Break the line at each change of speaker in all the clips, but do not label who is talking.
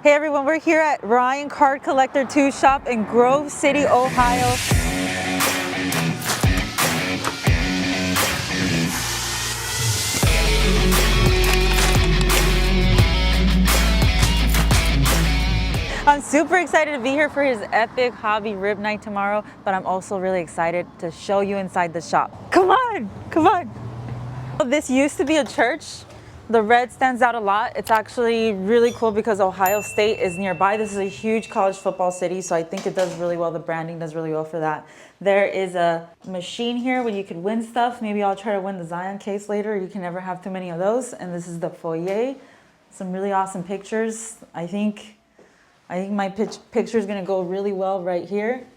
Hey everyone, we're here at Ryan Card Collector 2's shop in Grove City, Ohio. I'm super excited to be here for his epic hobby rib night tomorrow, but I'm also really excited to show you inside the shop. Come on, come on. This used to be a church. The red stands out a lot. It's actually really cool because Ohio State is nearby. This is a huge college football city, so I think it does really well. The branding does really well for that. There is a machine here where you could win stuff. Maybe I'll try to win the Zion case later. You can never have too many of those. And this is the foyer. Some really awesome pictures. I think my picture is gonna go really well right here.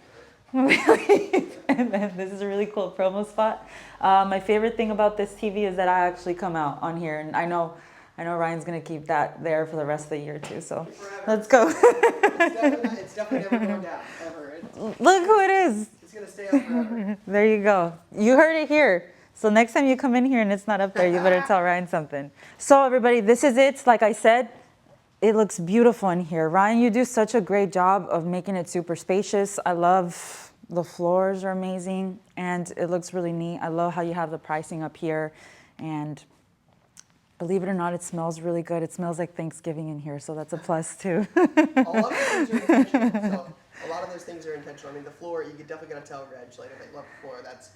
And then this is a really cool promo spot. My favorite thing about this TV is that I actually come out on here, and I know Ryan's gonna keep that there for the rest of the year too. So let's go.
It's definitely never going down ever.
Look who it is.
It's gonna stay up forever.
There you go. You heard it here. So next time you come in here and it's not up there, you better tell Ryan something. So everybody, this is it. Like I said, it looks beautiful in here. Ryan, you do such a great job of making it super spacious. I love the floors are amazing and it looks really neat. I love how you have the pricing up here, and believe it or not, it smells really good. It smells like Thanksgiving in here, so that's a plus too.
A lot of those things are intentional. So a lot of those things are intentional. I mean, the floor, you could definitely gonna tell Reg, like, I love the floor. That's,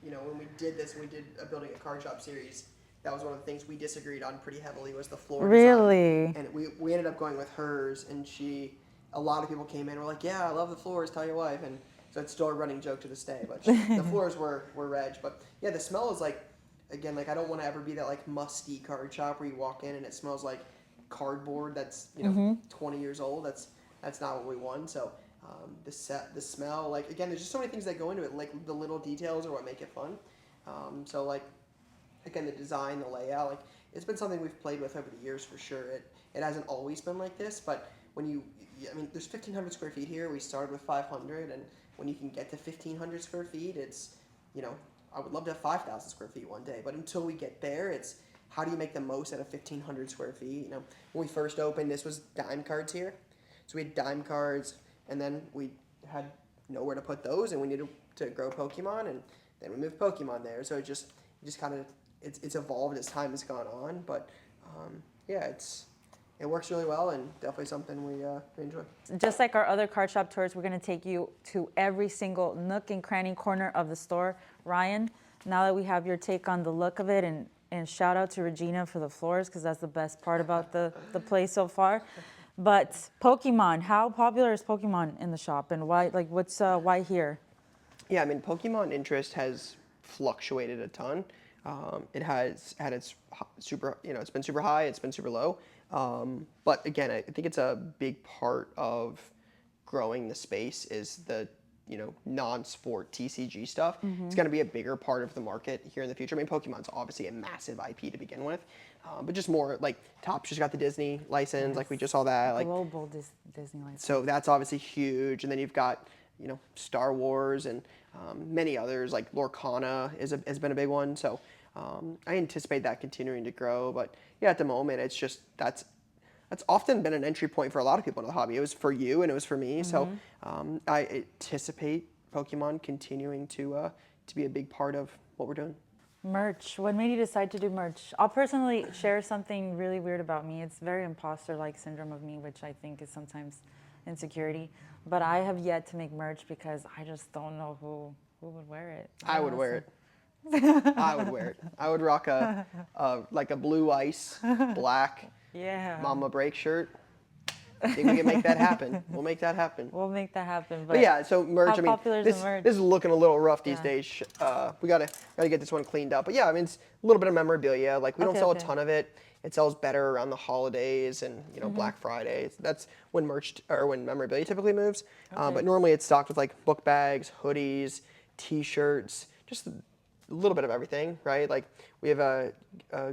you know, when we did this, we did a building a card shop series. That was one of the things we disagreed on pretty heavily, was the floor
Really?
design. And we ended up going with hers, and a lot of people came in and were like, yeah, I love the floors, tell your wife. And so it's still a running joke to this day, but the floors were Reg. But yeah, the smell is like, again, like I don't want to ever be that like musty card shop where you walk in and it smells like cardboard that's, you know, 20 years old. That's not what we want. So the smell, like, again, there's just so many things that go into it. Like the little details are what make it fun. So like, again, the design, the layout, like it's been something we've played with over the years for sure. It hasn't always been like this, but when I mean, there's 1,500 square feet here. We started with 500, and when you can get to 1,500 square feet, it's, you know, I would love to have 5,000 square feet one day, but until we get there, it's how do you make the most out of 1,500 square feet? You know, when we first opened, this was dime cards here, so we had dime cards, and then we had nowhere to put those, and we needed to grow Pokemon, and then we moved Pokemon there. So it just kind of it's evolved as time has gone on, but yeah, it works really well and definitely something we enjoy.
Just like our other card shop tours, we're going to take you to every single nook and cranny corner of the store. Ryan, now that we have your take on the look of it, and shout out to Regina for the floors, because that's the best part about the place so far. But Pokemon, how popular is Pokemon in the shop, and why? Like, why here?
Yeah, I mean, Pokemon interest has fluctuated a ton. It has had its super, you know, it's been super high, it's been super low. But again, I think it's a big part of growing the space is the, you know, non-sport TCG stuff. It's going to be a bigger part of the market here in the future. I mean, Pokemon's obviously a massive IP to begin with, but just more like Topps just got the Disney license, like we just saw that. Like
global Disney license.
So that's obviously huge. And then you've got, you know, Star Wars and many others, like Lorcana has been a big one. So I anticipate that continuing to grow. But yeah, at the moment, it's just that's often been an entry point for a lot of people in the hobby. It was for you and it was for me. So I anticipate Pokemon continuing to be a big part of what we're doing.
Merch. What made you decide to do merch? I'll personally share something really weird about me. It's very imposter-like syndrome of me, which I think is sometimes insecurity. But I have yet to make merch because I just don't know who would wear it.
I would wear it. I would wear it. I would rock like a blue ice, black MamaBreaks shirt. I think we can make that happen. We'll make that happen.
We'll make that happen.
But yeah, so merch. I mean,
merch?
This is looking a little rough these days. We gotta get this one cleaned up. But yeah, I mean, it's a little bit of memorabilia. Like we don't sell a ton of it. It sells better around the holidays and, you know, Black Friday. That's when when memorabilia typically moves. But normally it's stocked with like book bags, hoodies, T-shirts, just a little bit of everything, right? Like we have a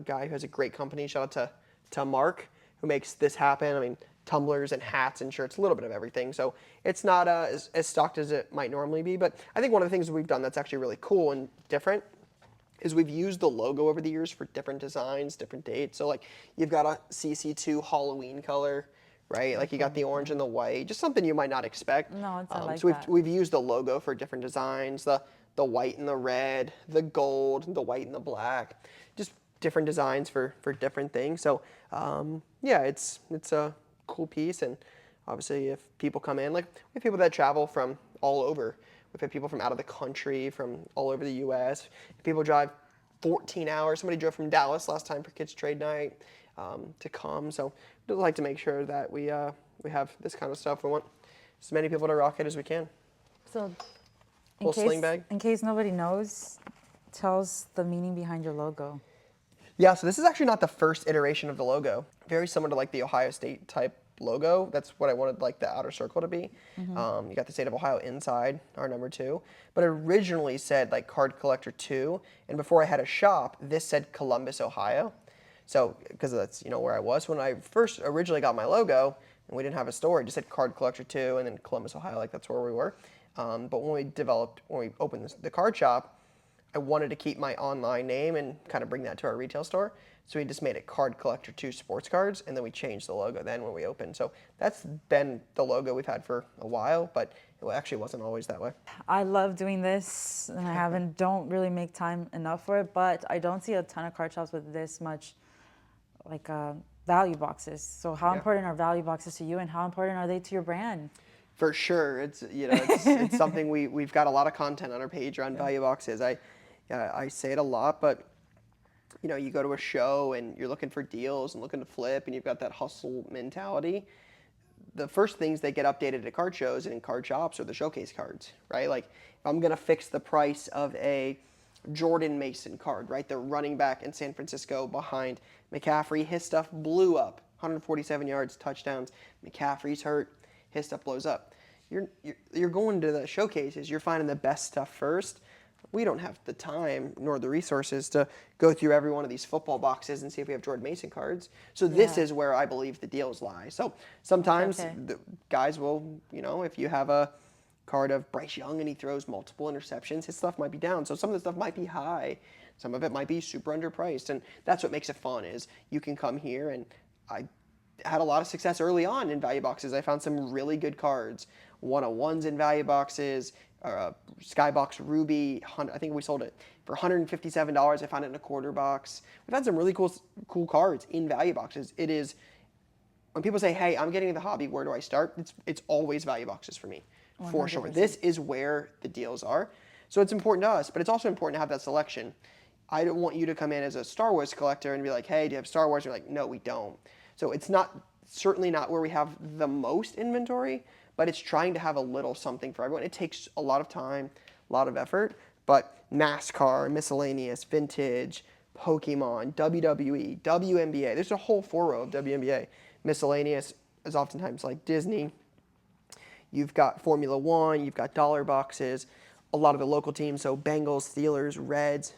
guy who has a great company. Shout out to Mark, who makes this happen. I mean, tumblers and hats and shirts, a little bit of everything. So it's not as stocked as it might normally be. But I think one of the things we've done that's actually really cool and different is we've used the logo over the years for different designs, different dates. So like you've got a CC2 Halloween color right? Like you got the orange and the white, just something you might not expect.
No, it's I like
so
that.
we've used the logo for different designs, the white and the red, the gold, the white and the black, just different designs for different things. So yeah, it's a cool piece, and obviously if people come in, like we have people that travel from all over. We've had people from out of the country, from all over the U.S. People drive 14 hours. Somebody drove from Dallas last time for Kids Trade Night to come. So we'd like to make sure that we have this kind of stuff. We want as many people to rock it as we can.
So,
Whole sling bag.
in case nobody knows, tell us the meaning behind your logo.
Yeah, so this is actually not the first iteration of the logo. Very similar to like the Ohio State type logo. That's what I wanted like the outer circle to be. You got the state of Ohio inside, our number 2. But it originally said like Card Collector 2. And before I had a shop, this said Columbus, Ohio. So, because that's, where I was. When I first originally got my logo, and we didn't have a store, it just said Card Collector 2 and then Columbus, Ohio, like that's where we were. But when we opened the card shop, I wanted to keep my online name and kind of bring that to our retail store. So we just made it CardCollector2's sports cards, and then we changed the logo then when we opened. So that's been the logo we've had for a while, but it actually wasn't always that way.
I love doing this, and I don't really make time enough for it, but I don't see a ton of card shops with this much like value boxes. So how important are value boxes to you, and how important are they to your brand?
For sure, it's something we've got a lot of content on our page around value boxes. I say it a lot, but you go to a show and you're looking for deals and looking to flip, and you've got that hustle mentality. The first things that get updated at card shows and in card shops are the showcase cards, right? Like if I'm gonna fix the price of a Jordan Mason card, right? The running back in San Francisco behind McCaffrey, his stuff blew up, 147 yards, touchdowns. McCaffrey's hurt, his stuff blows up. You're going to the showcases, you're finding the best stuff first. We don't have the time nor the resources to go through every one of these football boxes and see if we have Jordan Mason cards. So this is where I believe the deals lie. So sometimes the guys will, if you have a card of Bryce Young and he throws multiple interceptions, his stuff might be down. So some of the stuff might be high. Some of it might be super underpriced. And that's what makes it fun is you can come here, and I had a lot of success early on in value boxes. I found some really good cards. 101s in value boxes. Skybox Ruby, I think we sold it for $157. I found it in a quarter box. We've had some really cool cards in value boxes. It is, when people say, hey, I'm getting into the hobby, where do I start? It's always value boxes for me, 100%. For sure. This is where the deals are. So it's important to us, but it's also important to have that selection. I don't want you to come in as a Star Wars collector and be like, hey, do you have Star Wars? And you're like, no, we don't. So it's certainly not where we have the most inventory, but it's trying to have a little something for everyone. It takes a lot of time, a lot of effort, but NASCAR, miscellaneous, vintage, Pokemon, WWE, WNBA, there's a whole 4-row of WNBA. Miscellaneous is oftentimes like Disney. You've got Formula One, you've got dollar boxes, a lot of the local teams, so Bengals, Steelers, Reds,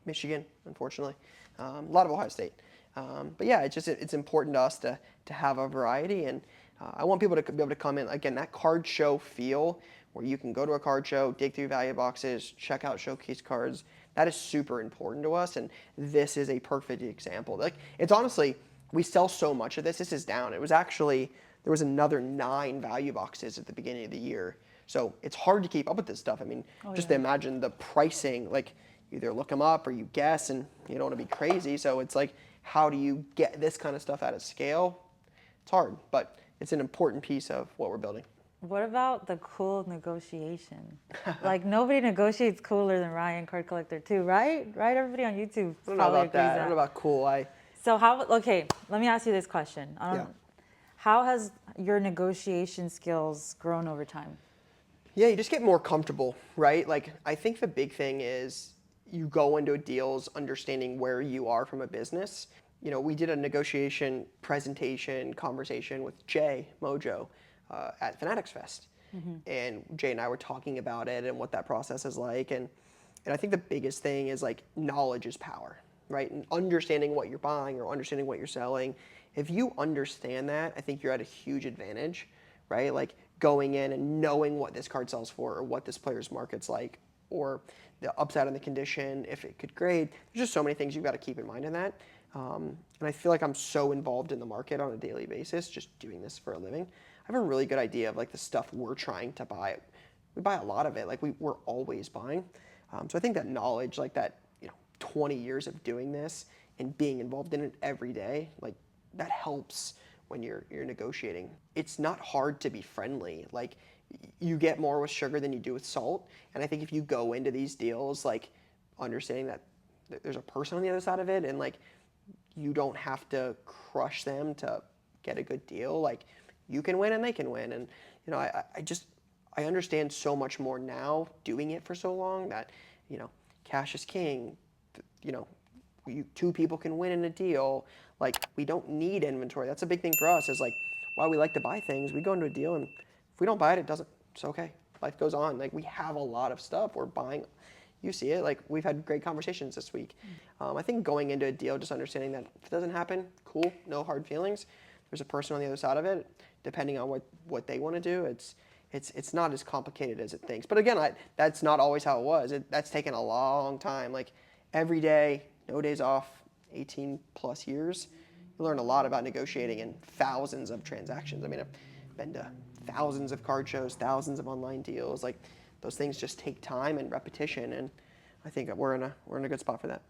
Michigan, unfortunately, a lot of Ohio State. But yeah, it's important to us to have a variety, and I want people to be able to come in, again, that card show feel where you can go to a card show, dig through value boxes, check out showcase cards. That is super important to us, and this is a perfect example. Like, it's honestly, we sell so much of this. This is down. It was actually, there was another 9 value boxes at the beginning of the year. So it's hard to keep up with this stuff. I mean, to imagine the pricing, like you either look them up or you guess, and you don't want to be crazy. So it's like, how do you get this kind of stuff at a scale? It's hard, but it's an important piece of what we're building.
What about the cool negotiation? Like nobody negotiates cooler than Ryan Card Collector 2, right? Right? Everybody on YouTube
I don't know about that. I don't know about cool.
So okay, let me ask you this question. How has your negotiation skills grown over time?
Yeah, you just get more comfortable, right? Like, I think the big thing is you go into deals understanding where you are from a business. We did a negotiation presentation conversation with Jay Mojo at Fanatics Fest. And Jay and I were talking about it and what that process is like. And I think the biggest thing is like knowledge is power, right? And understanding what you're buying or understanding what you're selling. If you understand that, I think you're at a huge advantage, right? Like going in and knowing what this card sells for or what this player's market's like or the upside on the condition, if it could grade. There's just so many things you've got to keep in mind in that. And I feel like I'm so involved in the market on a daily basis, just doing this for a living. I have a really good idea of like the stuff we're trying to buy. We buy a lot of it. Like we're always buying. So I think that knowledge, like that, 20 years of doing this and being involved in it every day, like that helps when you're negotiating. It's not hard to be friendly. Like you get more with sugar than you do with salt. And I think if you go into these deals, like understanding that there's a person on the other side of it and like you don't have to crush them to get a good deal. Like you can win and they can win. And I understand so much more now doing it for so long that, cash is king. Two people can win in a deal. Like we don't need inventory. That's a big thing for us is like why we like to buy things. We go into a deal and if we don't buy it, it's okay. Life goes on. Like we have a lot of stuff we're buying. You see it. Like we've had great conversations this week. I think going into a deal, just understanding that if it doesn't happen, cool, no hard feelings. There's a person on the other side of it. Depending on what they want to do, it's not as complicated as it thinks. But again, that's not always how it was. That's taken a long time. Like every day, no days off, 18 plus years. You learn a lot about negotiating in thousands of transactions. I mean, I've been to thousands of card shows, thousands of online deals. Like those things just take time and repetition, and I think we're in a good spot for that.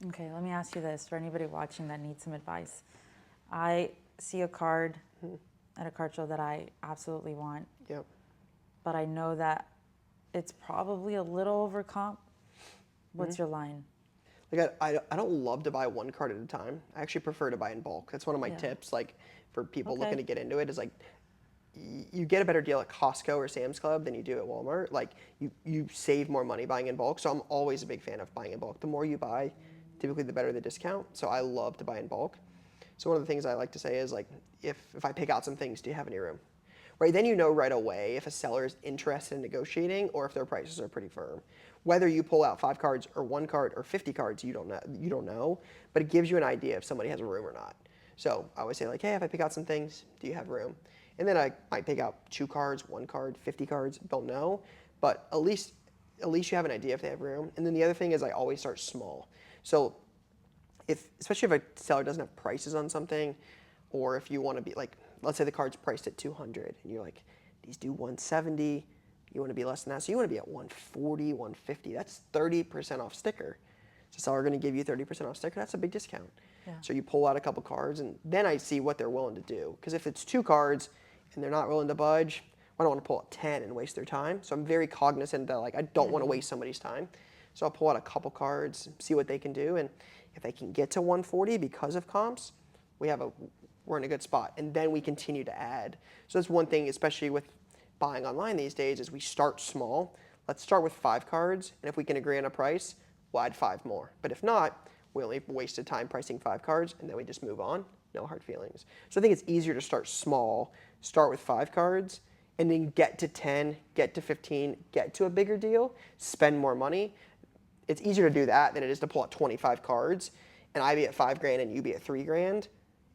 Okay, let me ask you this for anybody watching that needs some advice. I see a card at a card show that I absolutely want.
Yep.
But I know that it's probably a little over comp. What's your line?
Like I don't love to buy one card at a time. I actually prefer to buy in bulk. That's one of my tips. Like for people looking to get into it is like you get a better deal at Costco or Sam's Club than you do at Walmart. Like you save more money buying in bulk. So I'm always a big fan of buying in bulk. The more you buy, typically the better the discount. So I love to buy in bulk. So one of the things I like to say is like if I pick out some things, do you have any room? Right, then you know right away if a seller is interested in negotiating or if their prices are pretty firm. Whether you pull out 5 cards or 1 card or 50 cards, you don't know, but it gives you an idea if somebody has a room or not. So I always say like, hey, if I pick out some things, do you have room? And then I might pick out 2 cards, 1 card, 50 cards, don't know, but at least you have an idea if they have room. And then the other thing is I always start small. So especially if a seller doesn't have prices on something, or if you want to be like, let's say the card's priced at 200 and you're like, these do 170, you want to be less than that. So you want to be at 140, 150. That's 30% off sticker. So seller going to give you 30% off sticker. That's a big discount. Yeah. So you pull out a couple cards and then I see what they're willing to do. Because if it's 2 cards and they're not willing to budge, I don't want to pull out 10 and waste their time. So I'm very cognizant that like I don't want to waste somebody's time. So I'll pull out a couple cards, see what they can do. And if they can get to 140 because of comps, we're in a good spot. And then we continue to add. So that's one thing, especially with buying online these days, is we start small. Let's start with 5 cards. And if we can agree on a price, we'll add 5 more. But if not, we only wasted time pricing 5 cards, and then we just move on. No hard feelings. So I think it's easier to start small, start with 5 cards, and then get to 10, get to 15, get to a bigger deal, spend more money. It's easier to do that than it is to pull out 25 cards, and I be at $5,000 and you be at $3,000.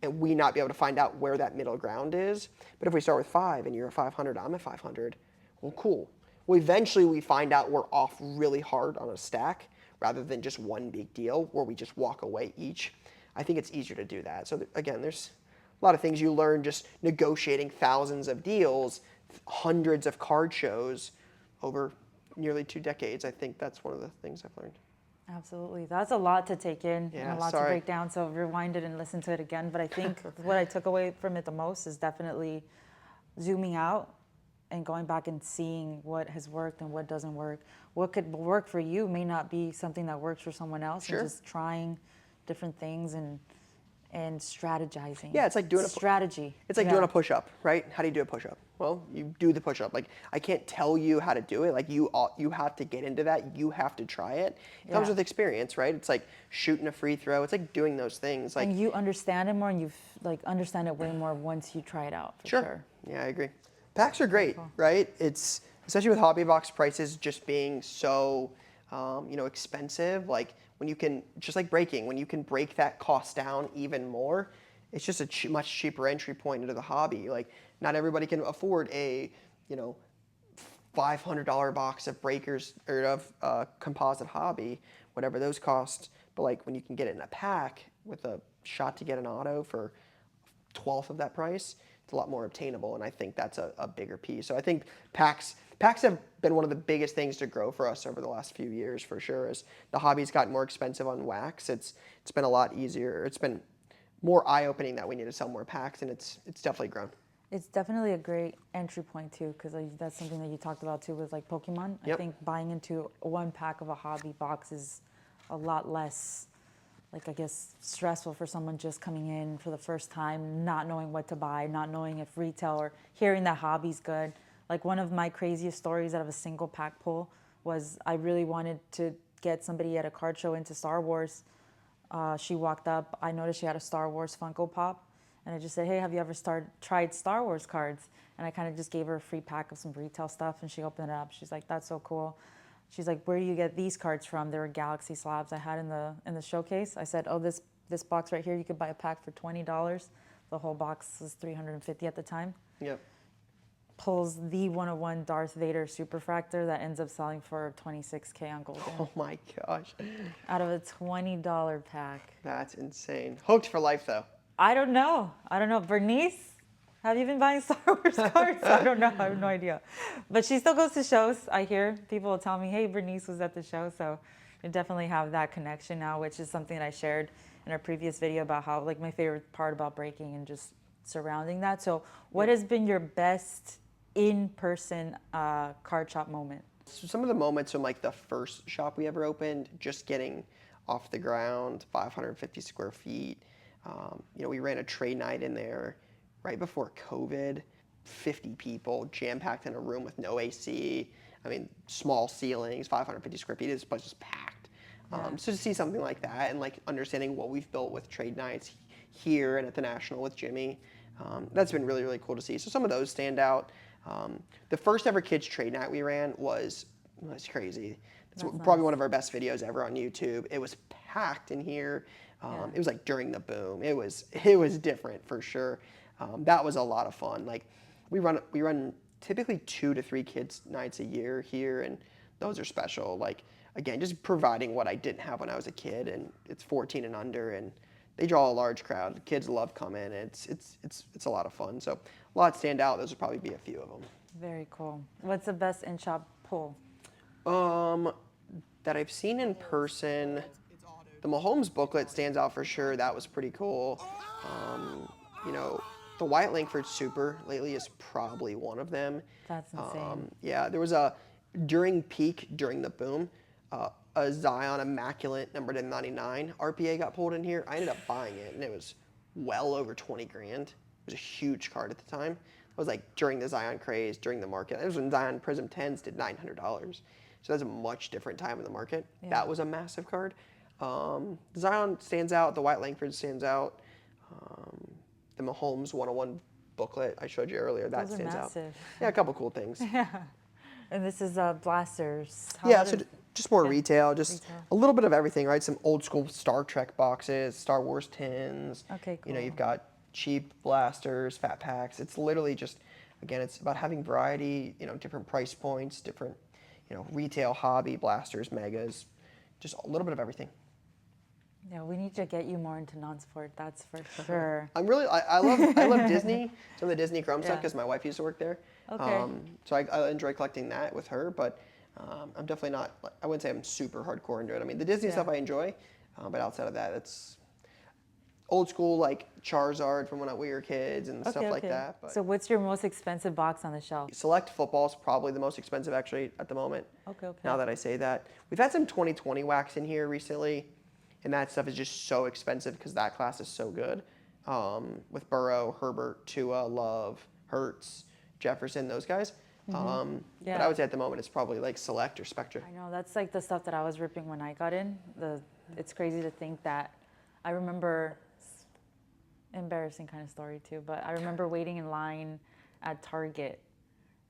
And we not be able to find out where that middle ground is. But if we start with 5 and you're at 500, I'm at 500, well, cool. Well, eventually we find out we're off really hard on a stack rather than just one big deal where we just walk away each. I think it's easier to do that. So again, there's a lot of things you learn just negotiating thousands of deals, hundreds of card shows over nearly 2 decades. I think that's one of the things I've learned.
Absolutely. That's a lot to take in and a lot to break down. So rewind it and listen to it again. But I think what I took away from it the most is definitely zooming out and going back and seeing what has worked and what doesn't work. What could work for you may not be something that works for someone else. Sure. And just trying different things and strategizing.
Yeah, it's like doing
strategy.
It's like doing a push-up, right? How do you do a push-up? Well, you do the push-up. Like I can't tell you how to do it. Like you have to get into that. You have to try it. It comes with experience, right? It's like shooting a free throw. It's like doing those things. Like
and you understand it more, and you understand it way more once you try it out. For sure.
Yeah, I agree. Packs are great, right? It's especially with hobby box prices just being so expensive. Like when you can, just like breaking, when you can break that cost down even more, it's just a much cheaper entry point into the hobby. Like not everybody can afford a, $500 box of breakers or of composite hobby, whatever those cost. But like when you can get it in a pack with a shot to get an auto for 1/12 of that price. It's a lot more obtainable, and I think that's a bigger piece. So I think packs have been one of the biggest things to grow for us over the last few years, for sure. As the hobby's gotten more expensive on wax, it's been a lot easier. It's been more eye-opening that we need to sell more packs, and it's definitely grown.
It's definitely a great entry point too, because that's something that you talked about too with like Pokemon.
Yep.
I think buying into one pack of a hobby box is a lot less, like I guess, stressful for someone just coming in for the first time, not knowing what to buy, not knowing if retail or hearing that hobby's good. Like one of my craziest stories out of a single pack pull was I really wanted to get somebody at a card show into Star Wars. She walked up, I noticed she had a Star Wars Funko Pop, and I just said, hey, have you ever tried Star Wars cards? And I kind of just gave her a free pack of some retail stuff, and she opened it up. She's like, that's so cool. She's like, where do you get these cards from? They were Galaxy slabs I had in the showcase. I said, oh, this box right here, you could buy a pack for $20. The whole box was $350 at the time.
Yep.
Pulls the 101 Darth Vader Superfractor that ends up selling for $26K on Golden.
Oh my gosh.
Out of a $20 pack.
That's insane. Hooked for life, though.
I don't know. Bernice, have you been buying Star Wars cards? I don't know. I have no idea. But she still goes to shows. I hear people will tell me, hey, Bernice was at the show. So I definitely have that connection now, which is something that I shared in our previous video about how, like, my favorite part about breaking and just surrounding that. So what has been your best in-person card shop moment?
So some of the moments from like the first shop we ever opened, just getting off the ground, 550 square feet. We ran a trade night in there right before COVID, 50 people jam-packed in a room with no AC. I mean, small ceilings, 550 square feet, this place was packed. So to see something like that and like understanding what we've built with trade nights here and at the National with Jimmy, that's been really, really cool to see. So some of those stand out. The first ever kids trade night we ran was crazy. It's probably one of our best videos ever on YouTube. It was packed in here. It was like during the boom. It was different for sure. That was a lot of fun. Like we run typically 2 to 3 kids nights a year here, and those are special. Like again, just providing what I didn't have when I was a kid, and it's 14 and under, and they draw a large crowd. The kids love coming. It's a lot of fun. So a lot stand out. Those would probably be a few of them.
Very cool. What's the best in-shop pull?
That I've seen in person, the Mahomes booklet stands out for sure. That was pretty cool. The White Langford Super lately is probably one of them.
That's insane.
Yeah, there was during the boom, a Zion Immaculate numbered in 99 RPA got pulled in here. I ended up buying it, and it was well over 20 grand. It was a huge card at the time. It was like during the Zion craze, during the market. It was when Zion Prism 10s did $900. So that's a much different time in the market. Yeah. That was a massive card. Zion stands out. The White Langford stands out. The Mahomes 101 booklet I showed you earlier, that
Those
stands
are
out.
massive.
Yeah, a couple cool things.
Yeah. And this is blasters.
So just more retail, just a little bit of everything, right? Some old school Star Trek boxes, Star Wars tins.
Okay, cool.
You've got cheap blasters, fat packs. It's literally just, again, it's about having variety, different price points, different, retail, hobby, blasters, megas, just a little bit of everything.
Yeah, we need to get you more into non-sport, that's for sure.
I love Disney, some of the Disney Chrome stuff, because my wife used to work there.
Okay.
So I enjoy collecting that with her, but I'm definitely not, I wouldn't say I'm super hardcore into it. I mean, the Disney stuff I enjoy, but outside of that, it's old school, like Charizard from when we were kids and stuff like that. But
so what's your most expensive box on the shelf?
Select Football is probably the most expensive, actually, at the moment.
Okay.
Now that I say that. We've had some 2020 wax in here recently, and that stuff is just so expensive because that class is so good. With Burrow, Herbert, Tua, Love, Hurts, Jefferson, those guys. But I would say at the moment it's probably like Select or Spectra.
I know, that's like the stuff that I was ripping when I got in. It's crazy to think that. I remember, embarrassing kind of story too, but I remember waiting in line at Target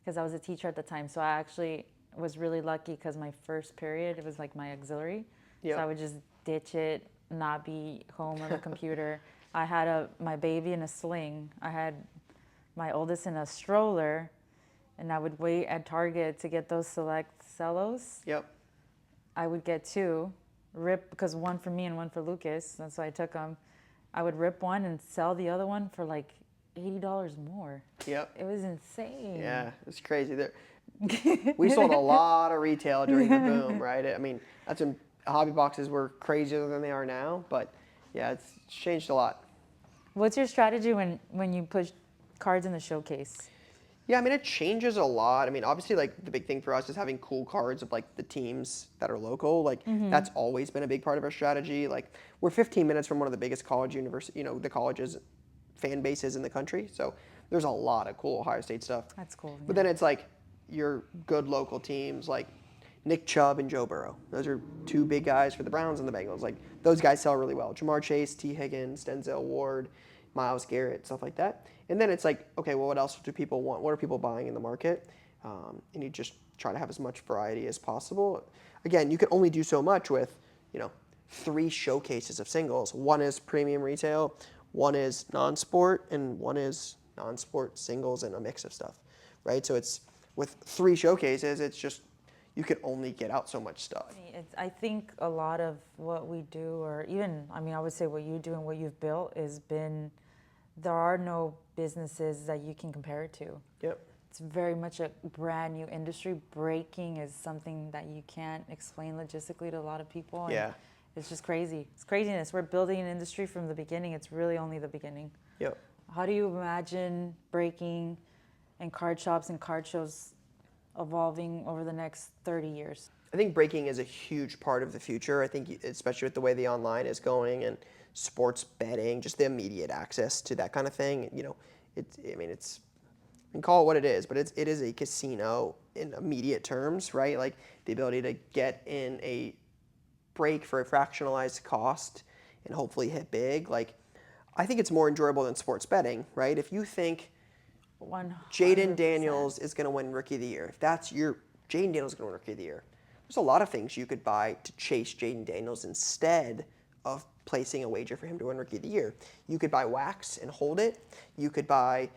because I was a teacher at the time. So I actually was really lucky because my first period, it was like my auxiliary.
Yep.
So I would just ditch it, not be home on the computer. I had my baby in a sling. I had my oldest in a stroller, and I would wait at Target to get those Select cellos.
Yep.
I would get 2, rip, because one for me and one for Lucas, and so I took them. I would rip one and sell the other one for like $80 more.
Yep.
It was insane.
Yeah, it's crazy. We sold a lot of retail during the boom, right? I mean, that's when hobby boxes were crazier than they are now, but yeah, it's changed a lot.
What's your strategy when you push cards in the showcase?
Yeah, I mean, it changes a lot. I mean, obviously, like the big thing for us is having cool cards of like the teams that are local. Like that's always been a big part of our strategy. Like we're 15 minutes from one of the biggest college university, the colleges fan bases in the country. So there's a lot of cool Ohio State stuff.
That's cool.
But then it's like your good local teams like Nick Chubb and Joe Burrow. Those are two big guys for the Browns and the Bengals. Like those guys sell really well. Jamar Chase, T. Higgins, Denzel Ward, Myles Garrett, stuff like that. And then it's like, okay, well, what else do people want? What are people buying in the market? And you just try to have as much variety as possible. Again, you can only do so much with, 3 showcases of singles. One is premium retail, one is non-sport, and one is non-sport singles and a mix of stuff, right? So it's with 3 showcases, it's just you can only get out so much stuff.
I think a lot of what we do, or even, I mean, I would say what you do and what you've built has been, there are no businesses that you can compare it to.
Yep.
It's very much a brand new industry. Breaking is something that you can't explain logistically to a lot of people. And
Yeah.
it's just crazy. It's craziness. We're building an industry from the beginning. It's really only the beginning.
Yep.
How do you imagine breaking and card shops and card shows evolving over the next 30 years?
I think breaking is a huge part of the future. I think especially with the way the online is going and sports betting, just the immediate access to that kind of thing. It's you can call it what it is, but it is a casino in immediate terms, right? Like the ability to get in a break for a fractionalized cost and hopefully hit big. Like I think it's more enjoyable than sports betting, right? If you think
100%.
Jaden Daniels is going to win Rookie of the Year, if that's your Jaden Daniels is going to win Rookie of the Year, there's a lot of things you could buy to chase Jaden Daniels instead of placing a wager for him to win Rookie of the Year. You could buy wax and hold it. You could buy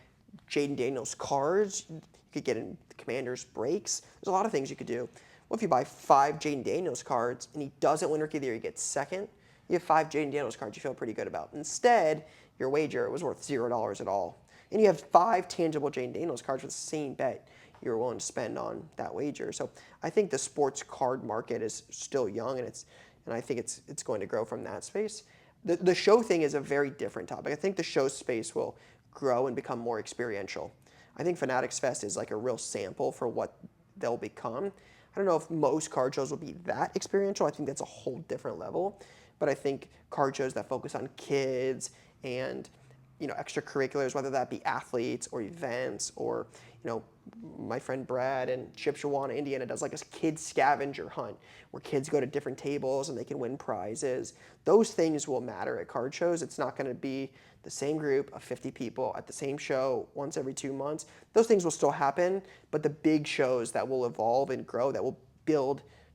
Jaden Daniels cards. You could get in the Commanders breaks. There's a lot of things you could do. Well, if you buy 5 Jaden Daniels cards and he doesn't win Rookie of the Year, he gets second, you have 5 Jaden Daniels cards you feel pretty good about. Instead, your wager was worth $0 at all. And you have 5 tangible Jaden Daniels cards with the same bet you're willing to spend on that wager. So I think the sports card market is still young, and I think it's going to grow from that space. The show thing is a very different topic. I think the show space will grow and become more experiential. I think Fanatics Fest is like a real sample for what they'll become. I don't know if most card shows will be that experiential. I think that's a whole different level. But I think card shows that focus on kids and extracurriculars, whether that be athletes or events or, my friend Brad in Chippewa, Indiana does like a kid scavenger hunt where kids go to different tables and they can win prizes. Those things will matter at card shows. It's not going to be the same group of 50 people at the same show once every 2 months. Those things will still happen, but the big shows that will evolve and grow, that will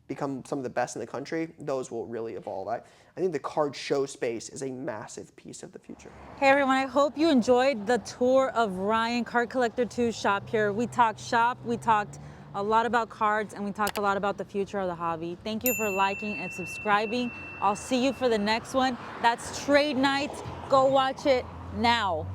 become some of the best in the country, those will really evolve. I think the card show space is a massive piece of the future.
Hey everyone, I hope you enjoyed the tour of Ryan Card Collector 2's shop here. We talked shop, we talked a lot about cards, and we talked a lot about the future of the hobby. Thank you for liking and subscribing. I'll see you for the next one. That's Trade Night. Go watch it now.